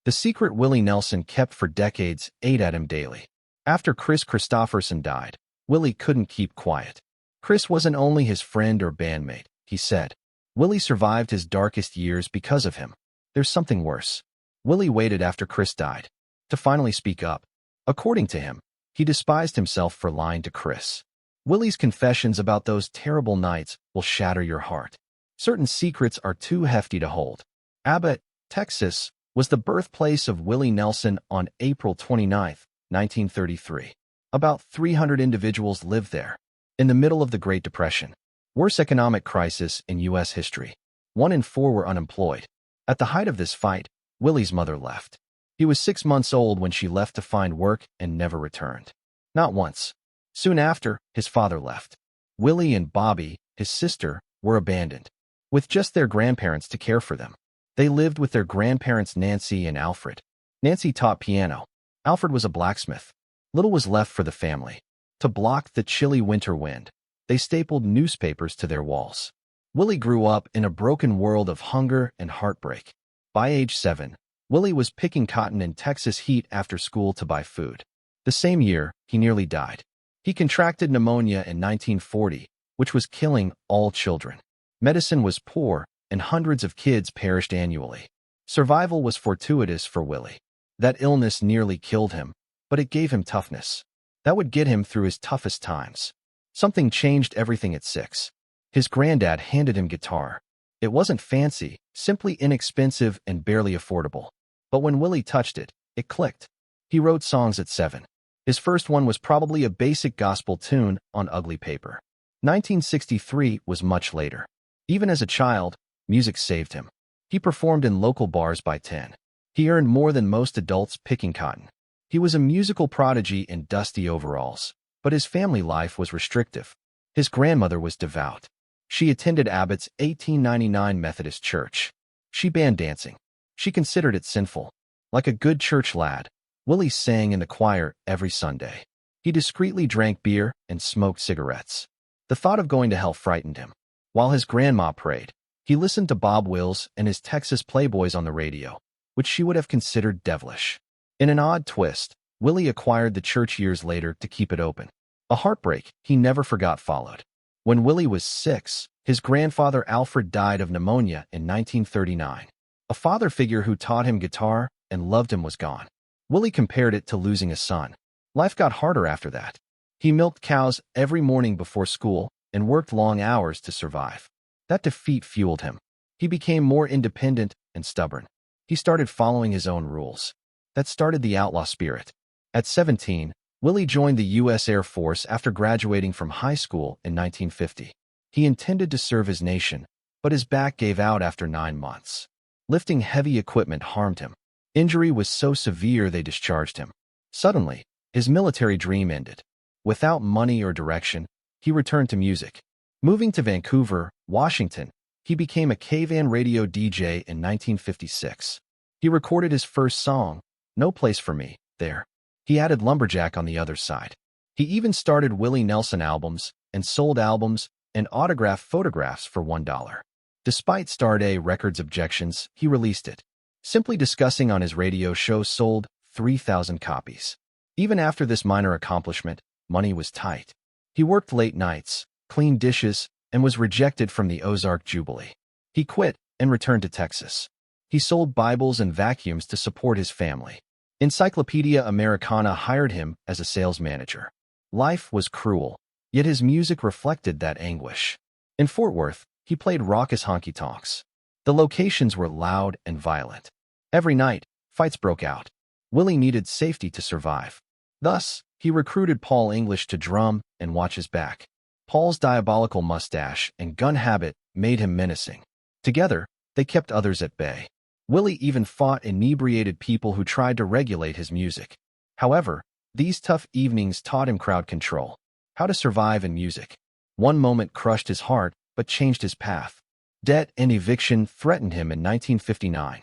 The secret Willie Nelson kept for decades ate at him daily. After Kris Kristofferson died, Willie couldn't keep quiet. Kris wasn't only his friend or bandmate, he said. Willie survived his darkest years because of him. There's something worse. Willie waited after Kris died to finally speak up. According to him, he despised himself for lying to Kris. Willie's confessions about those terrible nights will shatter your heart. Certain secrets are too hefty to hold. Abbott, Texas, was the birthplace of Willie Nelson on April 29, 1933. About 300 individuals lived there. In the middle of the Great Depression, worst economic crisis in U.S. history, 1 in 4 were unemployed. At the height of this fight, Willie's mother left. He was 6 months old when she left to find work and never returned. Not once. Soon after, his father left. Willie and Bobby, his sister, were abandoned, with just their grandparents to care for them. They lived with their grandparents Nancy and Alfred. Nancy taught piano. Alfred was a blacksmith. Little was left for the family. To block the chilly winter wind, they stapled newspapers to their walls. Willie grew up in a broken world of hunger and heartbreak. By age 7, Willie was picking cotton in Texas heat after school to buy food. The same year, he nearly died. He contracted pneumonia in 1940, which was killing all children. Medicine was poor, and hundreds of kids perished annually. Survival was fortuitous for Willie. That illness nearly killed him, but it gave him toughness. That would get him through his toughest times. Something changed everything at 6. His granddad handed him guitar. It wasn't fancy, simply inexpensive and barely affordable. But when Willie touched it, it clicked. He wrote songs at 7. His first one was probably a basic gospel tune on ugly paper. 1963 was much later. Even as a child, music saved him. He performed in local bars by 10. He earned more than most adults picking cotton. He was a musical prodigy in dusty overalls, but his family life was restrictive. His grandmother was devout. She attended Abbott's 1899 Methodist Church. She banned dancing. She considered it sinful. Like a good church lad, Willie sang in the choir every Sunday. He discreetly drank beer and smoked cigarettes. The thought of going to hell frightened him. While his grandma prayed, he listened to Bob Wills and his Texas Playboys on the radio, which she would have considered devilish. In an odd twist, Willie acquired the church years later to keep it open. A heartbreak he never forgot followed. When Willie was 6, his grandfather Alfred died of pneumonia in 1939. A father figure who taught him guitar and loved him was gone. Willie compared it to losing a son. Life got harder after that. He milked cows every morning before school and worked long hours to survive. That defeat fueled him. He became more independent and stubborn. He started following his own rules. That started the outlaw spirit. At 17, Willie joined the U.S. Air Force after graduating from high school in 1950. He intended to serve his nation, but his back gave out after 9 months. Lifting heavy equipment harmed him. Injury was so severe they discharged him. Suddenly, his military dream ended. Without money or direction, he returned to music. Moving to Vancouver, Washington, he became a K-Van radio DJ in 1956. He recorded his first song, No Place for Me, there. He added lumberjack on the other side. He even started Willie Nelson albums and sold albums and autographed photographs for $1. Despite Starday Records' objections, he released it. Simply discussing on his radio show sold 3,000 copies. Even after this minor accomplishment, money was tight. He worked late nights, cleaned dishes, and was rejected from the Ozark Jubilee. He quit and returned to Texas. He sold Bibles and vacuums to support his family. Encyclopedia Americana hired him as a sales manager. Life was cruel, yet his music reflected that anguish. In Fort Worth, he played raucous honky-tonks. The locations were loud and violent. Every night, fights broke out. Willie needed safety to survive. Thus, he recruited Paul English to drum and watch his back. Paul's diabolical mustache and gun habit made him menacing. Together, they kept others at bay. Willie even fought inebriated people who tried to regulate his music. However, these tough evenings taught him crowd control, how to survive in music. One moment crushed his heart, but changed his path. Debt and eviction threatened him in 1959.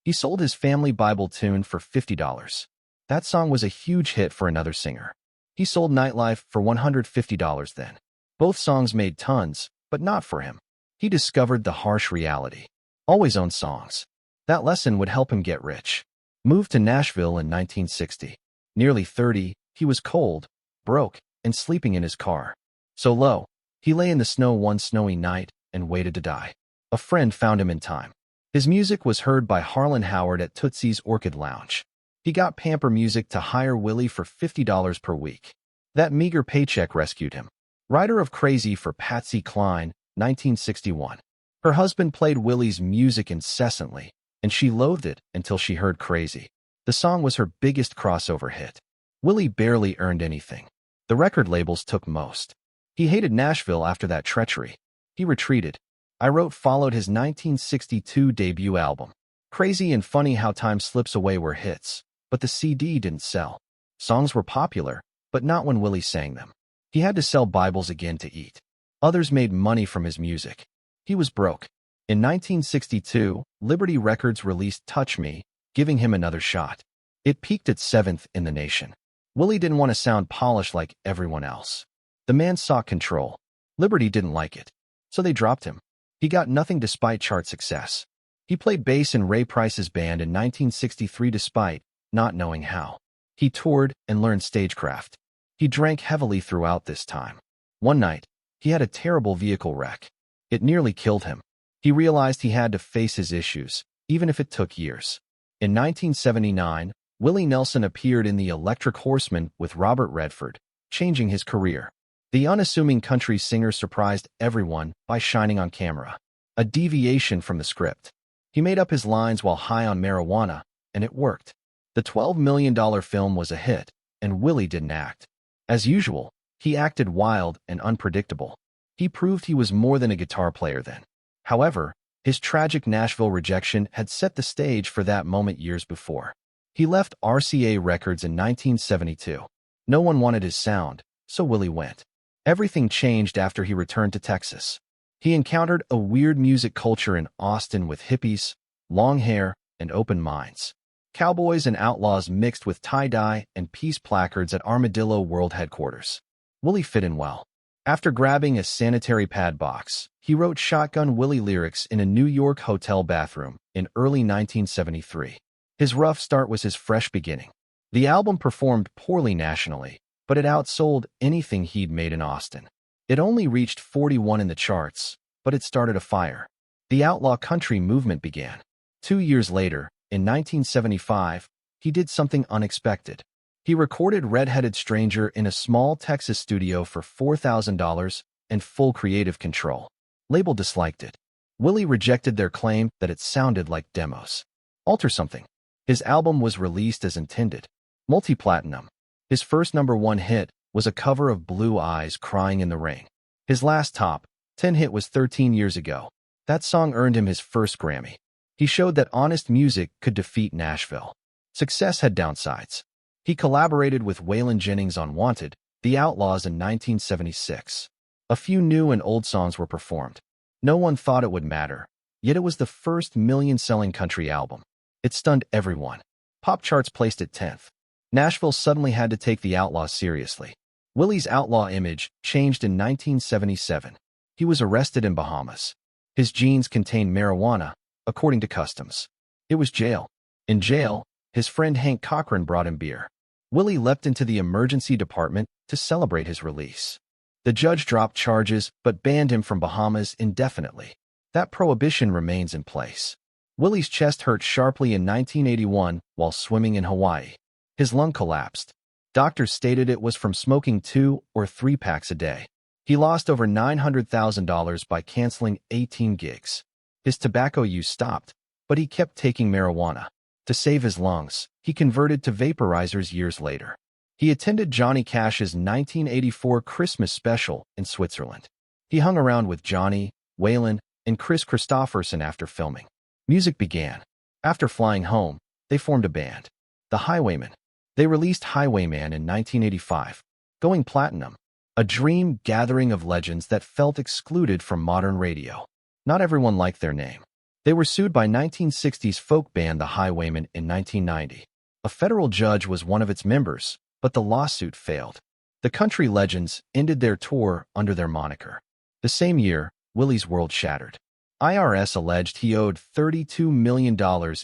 He sold his family Bible tune for $50. That song was a huge hit for another singer. He sold Nightlife for $150 then. Both songs made tons, but not for him. He discovered the harsh reality. Always own songs. That lesson would help him get rich. Moved to Nashville in 1960. Nearly 30, he was cold, broke, and sleeping in his car. So low, he lay in the snow one snowy night and waited to die. A friend found him in time. His music was heard by Harlan Howard at Tootsie's Orchid Lounge. He got Pamper Music to hire Willie for $50 per week. That meager paycheck rescued him. Writer of Crazy for Patsy Cline, 1961. Her husband played Willie's music incessantly, and she loathed it until she heard Crazy. The song was her biggest crossover hit. Willie barely earned anything. The record labels took most. He hated Nashville after that treachery. He retreated. I Wrote followed his 1962 debut album. Crazy and Funny How Time Slips Away were hits, but the CD didn't sell. Songs were popular, but not when Willie sang them. He had to sell Bibles again to eat. Others made money from his music. He was broke. In 1962, Liberty Records released Touch Me, giving him another shot. It peaked at 7th in the nation. Willie didn't want to sound polished like everyone else. The man sought control. Liberty didn't like it, so they dropped him. He got nothing despite chart success. He played bass in Ray Price's band in 1963 despite not knowing how. He toured and learned stagecraft. He drank heavily throughout this time. One night, he had a terrible vehicle wreck. It nearly killed him. He realized he had to face his issues, even if it took years. In 1979, Willie Nelson appeared in The Electric Horseman with Robert Redford, changing his career. The unassuming country singer surprised everyone by shining on camera. A deviation from the script. He made up his lines while high on marijuana, and it worked. The $12 million film was a hit, and Willie didn't act. As usual, he acted wild and unpredictable. He proved he was more than a guitar player then. However, his tragic Nashville rejection had set the stage for that moment years before. He left RCA Records in 1972. No one wanted his sound, so Willie went. Everything changed after he returned to Texas. He encountered a weird music culture in Austin with hippies, long hair, and open minds. Cowboys and outlaws mixed with tie-dye and peace placards at Armadillo World Headquarters. Willie fit in well. After grabbing a sanitary pad box, he wrote Shotgun Willie lyrics in a New York hotel bathroom in early 1973. His rough start was his fresh beginning. The album performed poorly nationally, but it outsold anything he'd made in Austin. It only reached 41 in the charts, but it started a fire. The outlaw country movement began. 2 years later, in 1975, he did something unexpected. He recorded Red-Headed Stranger in a small Texas studio for $4,000 and full creative control. Label disliked it. Willie rejected their claim that it sounded like demos. Alter Something. His album was released as intended. Multi-platinum. His first #1 hit was a cover of Blue Eyes Crying in the Rain. His last top 10 hit was 13 years ago. That song earned him his first Grammy. He showed that honest music could defeat Nashville. Success had downsides. He collaborated with Waylon Jennings on Wanted, The Outlaws in 1976. A few new and old songs were performed. No one thought it would matter, yet it was the first million-selling country album. It stunned everyone. Pop charts placed it 10th. Nashville suddenly had to take the Outlaws seriously. Willie's outlaw image changed in 1977. He was arrested in Bahamas. His jeans contained marijuana, according to customs. It was jail. In jail, his friend Hank Cochran brought him beer. Willie leapt into the emergency department to celebrate his release. The judge dropped charges but banned him from Bahamas indefinitely. That prohibition remains in place. Willie's chest hurt sharply in 1981 while swimming in Hawaii. His lung collapsed. Doctors stated it was from smoking 2 or 3 packs a day. He lost over $900,000 by canceling 18 gigs. His tobacco use stopped, but he kept taking marijuana. To save his lungs, he converted to vaporizers years later. He attended Johnny Cash's 1984 Christmas special in Switzerland. He hung around with Johnny, Waylon, and Kris Kristofferson after filming. Music began. After flying home, they formed a band, the Highwaymen. They released Highwayman in 1985, going platinum, a dream gathering of legends that felt excluded from modern radio. Not everyone liked their name. They were sued by 1960s folk band The Highwaymen in 1990. A federal judge was one of its members, but the lawsuit failed. The country legends ended their tour under their moniker. The same year, Willie's world shattered. IRS alleged he owed $32 million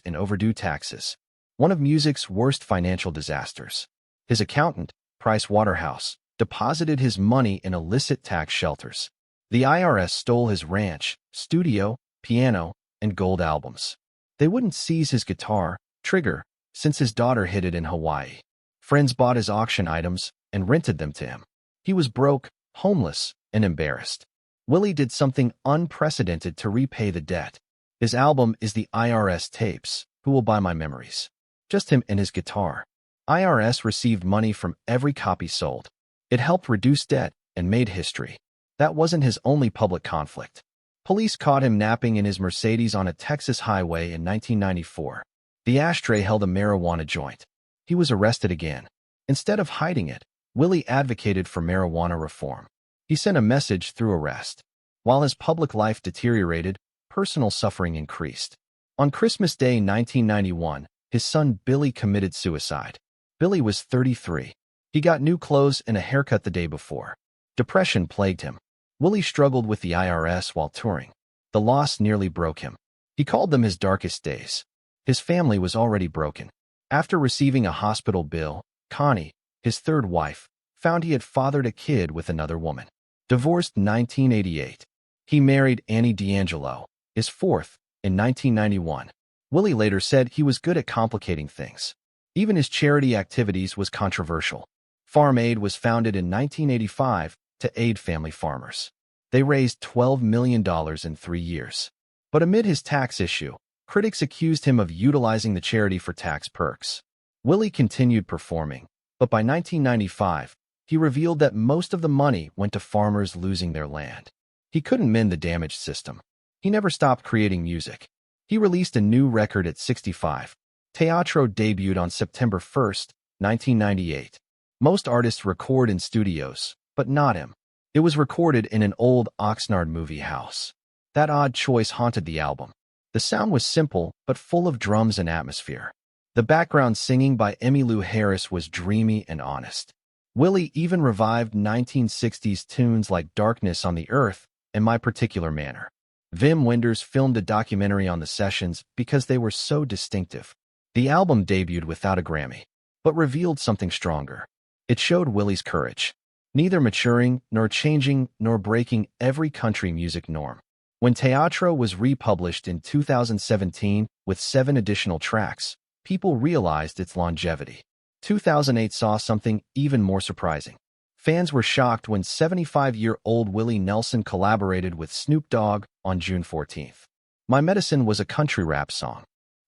in overdue taxes. one of music's worst financial disasters. His accountant, Price Waterhouse, deposited his money in illicit tax shelters. The IRS stole his ranch, studio, piano, and gold albums. They wouldn't seize his guitar, Trigger, since his daughter hid it in Hawaii. Friends bought his auction items and rented them to him. He was broke, homeless, and embarrassed. Willie did something unprecedented to repay the debt. His album is the IRS tapes, Who Will Buy My Memories? Just him and his guitar. IRS received money from every copy sold. It helped reduce debt and made history. That wasn't his only public conflict. Police caught him napping in his Mercedes on a Texas highway in 1994. The ashtray held a marijuana joint. He was arrested again. Instead of hiding it, Willie advocated for marijuana reform. He sent a message through arrest. While his public life deteriorated, personal suffering increased. On Christmas Day 1991, his son Billy committed suicide. Billy was 33. He got new clothes and a haircut the day before. Depression plagued him. Willie struggled with the IRS while touring. The loss nearly broke him. He called them his darkest days. His family was already broken. After receiving a hospital bill, Connie, his third wife, found he had fathered a kid with another woman. Divorced in 1988. He married Annie D'Angelo, his fourth, in 1991. Willie later said he was good at complicating things. Even his charity activities was controversial. Farm Aid was founded in 1985 to aid family farmers. They raised $12 million in 3 years. But amid his tax issue, critics accused him of utilizing the charity for tax perks. Willie continued performing, but by 1995, he revealed that most of the money went to farmers losing their land. He couldn't mend the damaged system. He never stopped creating music. He released a new record at 65. Teatro debuted on September 1, 1998. Most artists record in studios, but not him. It was recorded in an old Oxnard movie house. That odd choice haunted the album. The sound was simple, but full of drums and atmosphere. The background singing by Emmylou Harris was dreamy and honest. Willie even revived 1960s tunes like Darkness on the Earth and My Particular Manner. Wim Wenders filmed a documentary on the sessions because they were so distinctive. The album debuted without a Grammy, but revealed something stronger. It showed Willie's courage, neither maturing, nor changing, nor breaking every country music norm. When Teatro was republished in 2017 with 7 additional tracks, people realized its longevity. 2008 saw something even more surprising. Fans were shocked when 75-year-old Willie Nelson collaborated with Snoop Dogg on June 14th. My Medicine was a country rap song.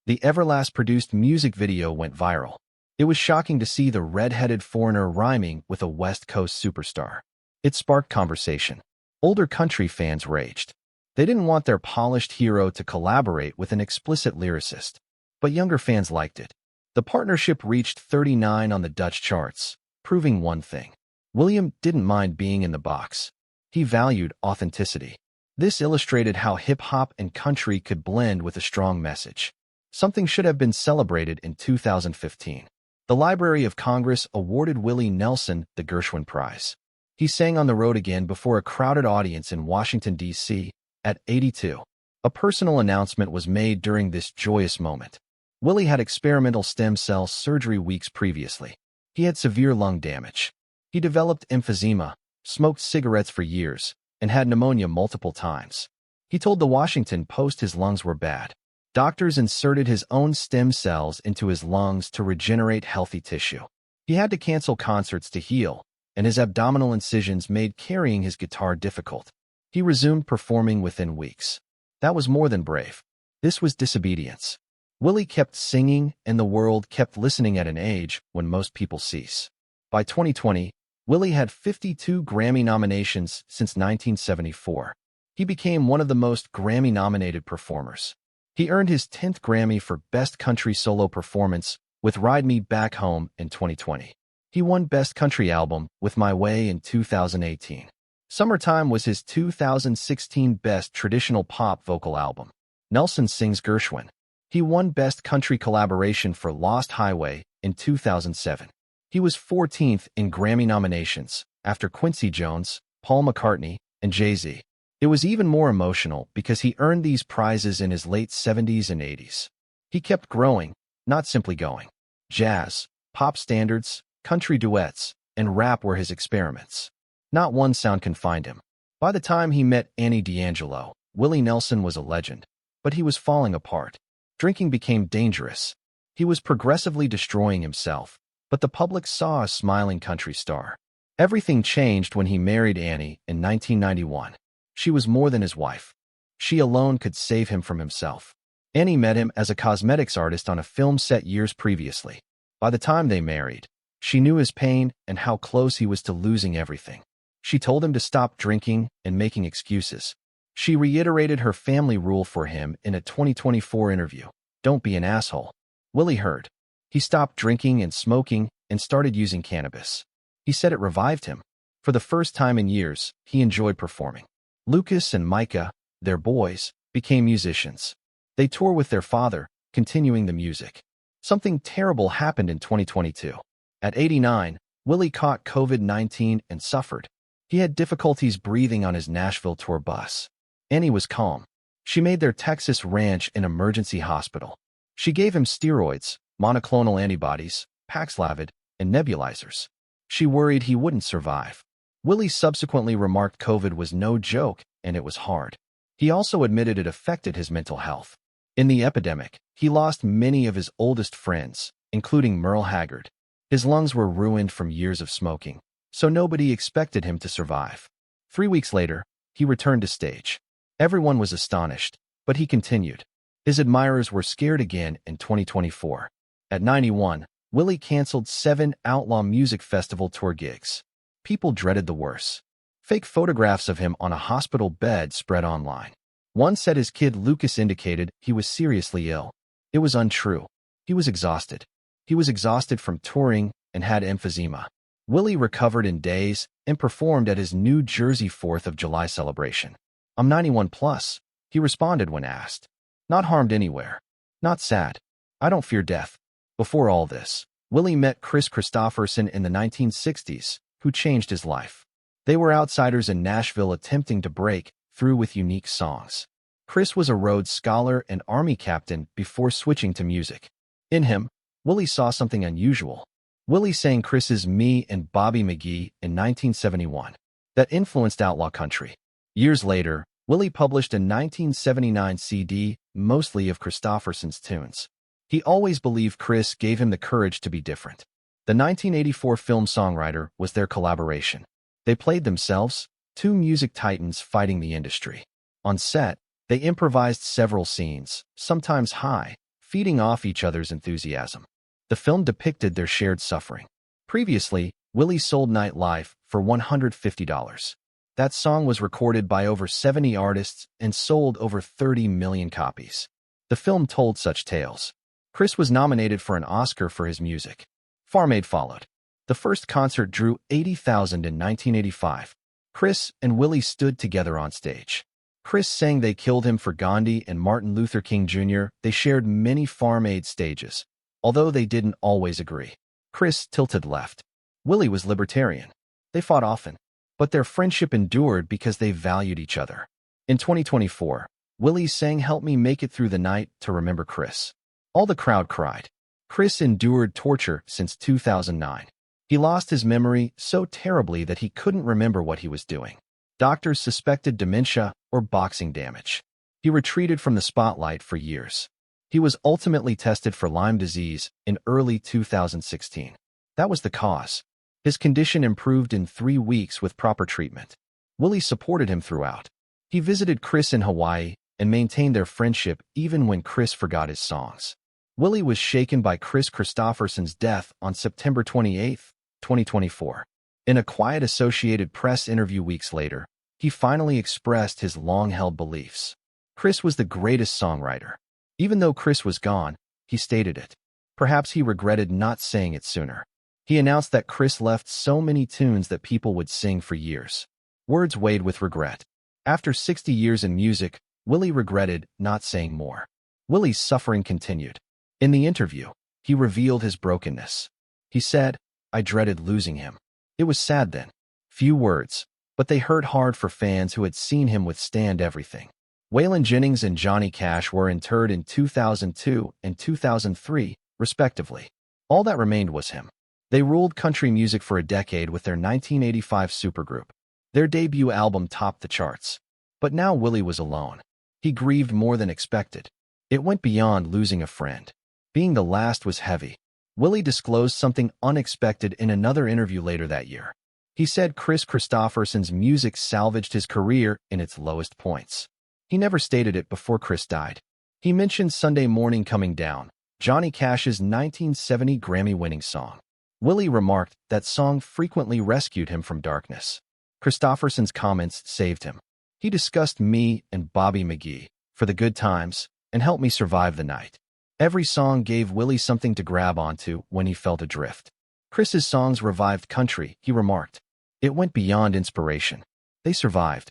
The Everlast-produced music video went viral. It was shocking to see the red-headed foreigner rhyming with a West Coast superstar. It sparked conversation. Older country fans raged. They didn't want their polished hero to collaborate with an explicit lyricist, but younger fans liked it. The partnership reached 39 on the Dutch charts, proving one thing. William didn't mind being in the box. He valued authenticity. This illustrated how hip-hop and country could blend with a strong message. Something should have been celebrated in 2015. The Library of Congress awarded Willie Nelson the Gershwin Prize. He sang on the road again before a crowded audience in Washington, D.C., at 82. A personal announcement was made during this joyous moment. Willie had experimental stem cell surgery weeks previously. He had severe lung damage. He developed emphysema, smoked cigarettes for years, and had pneumonia multiple times. He told the Washington Post his lungs were bad. Doctors inserted his own stem cells into his lungs to regenerate healthy tissue. He had to cancel concerts to heal, and his abdominal incisions made carrying his guitar difficult. He resumed performing within weeks. That was more than brave. This was disobedience. Willie kept singing, and the world kept listening at an age when most people cease. By 2020, Willie had 52 Grammy nominations since 1974. He became one of the most Grammy-nominated performers. He earned his 10th Grammy for Best Country Solo Performance with Ride Me Back Home in 2020. He won Best Country Album with My Way in 2018. Summertime was his 2016 Best Traditional Pop Vocal Album. Nelson sings Gershwin. He won Best Country Collaboration for Lost Highway in 2007. He was 14th in Grammy nominations, after Quincy Jones, Paul McCartney, and Jay-Z. It was even more emotional because he earned these prizes in his late 70s and 80s. He kept growing, not simply going. Jazz, pop standards, country duets, and rap were his experiments. Not one sound confined him. By the time he met Annie D'Angelo, Willie Nelson was a legend, but he was falling apart. Drinking became dangerous. He was progressively destroying himself, but the public saw a smiling country star. Everything changed when he married Annie in 1991. She was more than his wife. She alone could save him from himself. Annie met him as a cosmetics artist on a film set years previously. By the time they married, she knew his pain and how close he was to losing everything. She told him to stop drinking and making excuses. She reiterated her family rule for him in a 2024 interview. Don't be an asshole. Willie heard. He stopped drinking and smoking and started using cannabis. He said it revived him. For the first time in years, he enjoyed performing. Lucas and Micah, their boys, became musicians. They tour with their father, continuing the music. Something terrible happened in 2022. At 89, Willie caught COVID-19 and suffered. He had difficulties breathing on his Nashville tour bus. Annie was calm. She made their Texas ranch an emergency hospital. She gave him steroids, monoclonal antibodies, Paxlovid, and nebulizers. She worried he wouldn't survive. Willie subsequently remarked COVID was no joke, and it was hard. He also admitted it affected his mental health. In the epidemic, he lost many of his oldest friends, including Merle Haggard. His lungs were ruined from years of smoking, so nobody expected him to survive. 3 weeks later, he returned to stage. Everyone was astonished, but he continued. His admirers were scared again in 2024. At 91, Willie canceled 7 Outlaw Music Festival tour gigs. People dreaded the worst. Fake photographs of him on a hospital bed spread online. One said his kid Lucas indicated he was seriously ill. It was untrue. He was exhausted. He was exhausted from touring and had emphysema. Willie recovered in days and performed at his New Jersey 4th of July celebration. I'm 91 plus, he responded when asked. Not harmed anywhere. Not sad. I don't fear death. Before all this, Willie met Kris Kristofferson in the 1960s, who changed his life. They were outsiders in Nashville attempting to break through with unique songs. Kris was a Rhodes Scholar and Army captain before switching to music. In him, Willie saw something unusual. Willie sang Kris's Me and Bobby McGee in 1971. That influenced outlaw country. Years later, Willie published a 1979 CD, mostly of Kristofferson's tunes. He always believed Kris gave him the courage to be different. The 1984 film Songwriter was their collaboration. They played themselves, 2 music titans fighting the industry. On set, they improvised several scenes, sometimes high, feeding off each other's enthusiasm. The film depicted their shared suffering. Previously, Willie sold Night Life for $150. That song was recorded by over 70 artists and sold over 30 million copies. The film told such tales. Kris was nominated for an Oscar for his music. Farm Aid followed. The first concert drew 80,000 in 1985. Kris and Willie stood together on stage. Kris sang They Killed Him for Gandhi and Martin Luther King Jr. They shared many Farm Aid stages, although they didn't always agree. Kris tilted left. Willie was libertarian. They fought often, but their friendship endured because they valued each other. In 2024, Willie sang Help Me Make It Through the Night to remember Kris. All the crowd cried. Kris endured torture since 2009. He lost his memory so terribly that he couldn't remember what he was doing. Doctors suspected dementia or boxing damage. He retreated from the spotlight for years. He was ultimately tested for Lyme disease in early 2016. That was the cause. His condition improved in 3 weeks with proper treatment. Willie supported him throughout. He visited Kris in Hawaii and maintained their friendship even when Kris forgot his songs. Willie was shaken by Kris Kristofferson's death on September 28, 2024. In a quiet Associated Press interview weeks later, he finally expressed his long-held beliefs. Kris was the greatest songwriter. Even though Kris was gone, he stated it. Perhaps he regretted not saying it sooner. He announced that Kris left so many tunes that people would sing for years. Words weighed with regret. After 60 years in music, Willie regretted not saying more. Willie's suffering continued. In the interview, he revealed his brokenness. He said, I dreaded losing him. It was sad then. Few words, but they hurt hard for fans who had seen him withstand everything. Waylon Jennings and Johnny Cash were interred in 2002 and 2003, respectively. All that remained was him. They ruled country music for a decade with their 1985 supergroup. Their debut album topped the charts. But now Willie was alone. He grieved more than expected. It went beyond losing a friend. Being the last was heavy. Willie disclosed something unexpected in another interview later that year. He said Kris Kristofferson's music salvaged his career in its lowest points. He never stated it before Kris died. He mentioned Sunday Morning Coming Down, Johnny Cash's 1970 Grammy-winning song. Willie remarked that song frequently rescued him from darkness. Kristofferson's comments saved him. He discussed me and Bobby McGee for the good times and helped me survive the night. Every song gave Willie something to grab onto when he felt adrift. Kris's songs revived country, he remarked. It went beyond inspiration. They survived.